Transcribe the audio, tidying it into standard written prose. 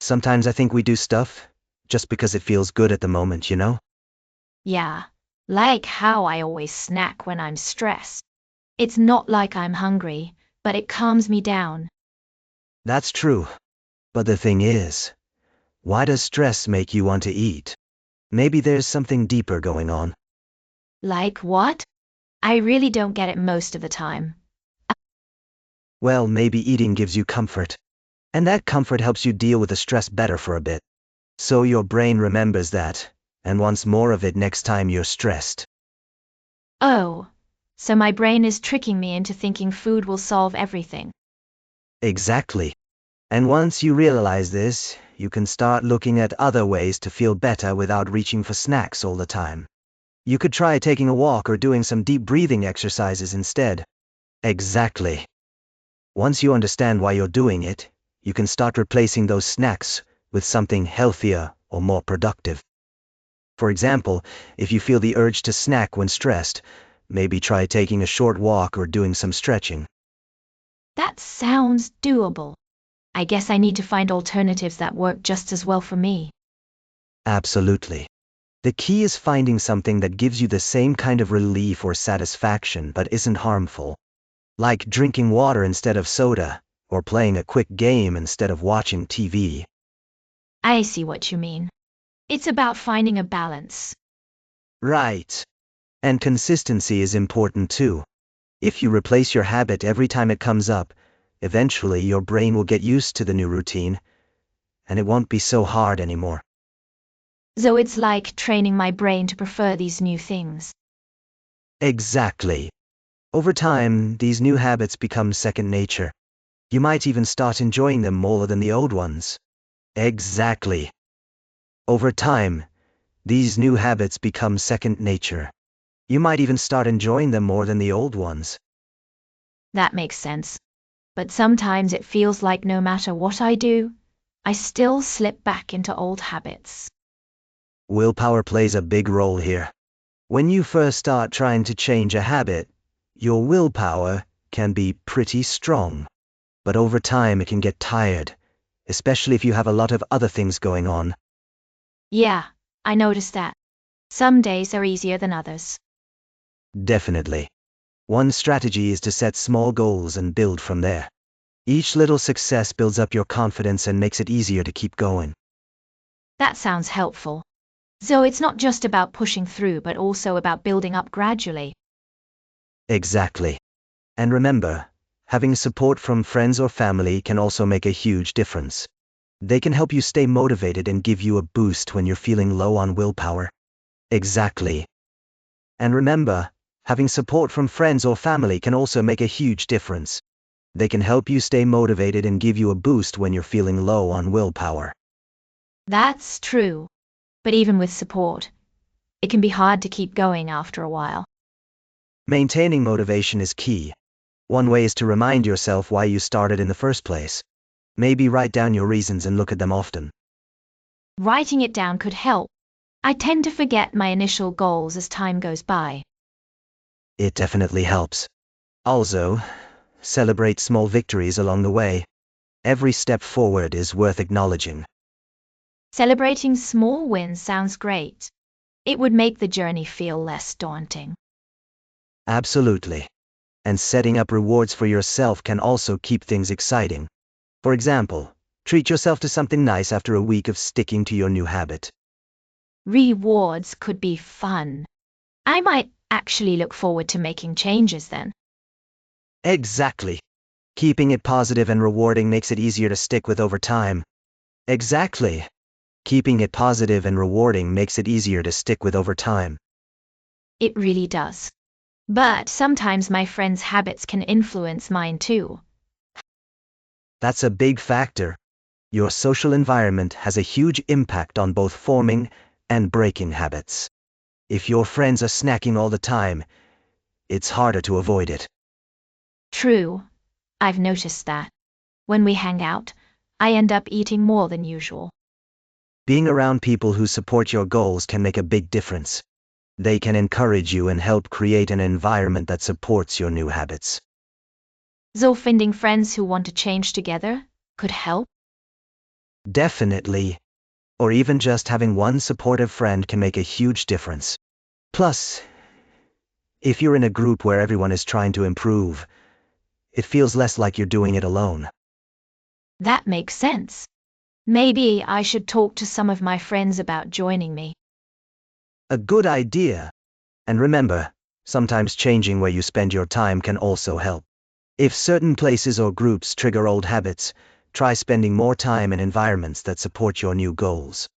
Sometimes I think we do stuff just because it feels good at the moment, you know? Yeah, like how I always snack when I'm stressed. It's not like I'm hungry, but it calms me down. That's true. But the thing is, why does stress make you want to eat? Maybe there's something deeper going on. Like what? I really don't get it most of the time. Well, maybe eating gives you comfort. And that comfort helps you deal with the stress better for a bit. So your brain remembers that, and wants more of it next time you're stressed. Oh, so my brain is tricking me into thinking food will solve everything. Exactly. And once you realize this, you can start looking at other ways to feel better without reaching for snacks all the time. You could try taking a walk or doing some deep breathing exercises instead. Exactly. Once you understand why you're doing it, you can start replacing those snacks with something healthier or more productive. For example, if you feel the urge to snack when stressed, maybe try taking a short walk or doing some stretching. That sounds doable. I guess I need to find alternatives that work just as well for me. Absolutely. The key is finding something that gives you the same kind of relief or satisfaction but isn't harmful. Like drinking water instead of soda, or playing a quick game instead of watching TV. I see what you mean. It's about finding a balance. Right. And consistency is important too. If you replace your habit every time it comes up, eventually your brain will get used to the new routine, and it won't be so hard anymore. So it's like training my brain to prefer these new things. Exactly. Over time, these new habits become second nature. You might even start enjoying them more than the old ones. Exactly. Over time, these new habits become second nature. You might even start enjoying them more than the old ones. That makes sense. But sometimes it feels like no matter what I do, I still slip back into old habits. Willpower plays a big role here. When you first start trying to change a habit, your willpower can be pretty strong. But over time it can get tired, especially if you have a lot of other things going on. Yeah, I noticed that. Some days are easier than others. Definitely. One strategy is to set small goals and build from there. Each little success builds up your confidence and makes it easier to keep going. That sounds helpful. So it's not just about pushing through, but also about building up gradually. Exactly. And remember, having support from friends or family can also make a huge difference. They can help you stay motivated and give you a boost when you're feeling low on willpower. Exactly. And remember, having support from friends or family can also make a huge difference. They can help you stay motivated and give you a boost when you're feeling low on willpower. That's true. But even with support, it can be hard to keep going after a while. Maintaining motivation is key. One way is to remind yourself why you started in the first place. Maybe write down your reasons and look at them often. Writing it down could help. I tend to forget my initial goals as time goes by. It definitely helps. Also, celebrate small victories along the way. Every step forward is worth acknowledging. Celebrating small wins sounds great. It would make the journey feel less daunting. Absolutely. And setting up rewards for yourself can also keep things exciting. For example, treat yourself to something nice after a week of sticking to your new habit. Rewards could be fun. I might actually look forward to making changes then. Exactly. Keeping it positive and rewarding makes it easier to stick with over time. Exactly. Keeping it positive and rewarding makes it easier to stick with over time. It really does. But sometimes my friends' habits can influence mine too. That's a big factor. Your social environment has a huge impact on both forming and breaking habits. If your friends are snacking all the time, it's harder to avoid it. True. I've noticed that. When we hang out, I end up eating more than usual. Being around people who support your goals can make a big difference. They can encourage you and help create an environment that supports your new habits. So finding friends who want to change together could help. Definitely. Or even just having one supportive friend can make a huge difference. Plus, if you're in a group where everyone is trying to improve, it feels less like you're doing it alone. That makes sense. Maybe I should talk to some of my friends about joining me. A good idea. And remember, sometimes changing where you spend your time can also help. If certain places or groups trigger old habits, try spending more time in environments that support your new goals.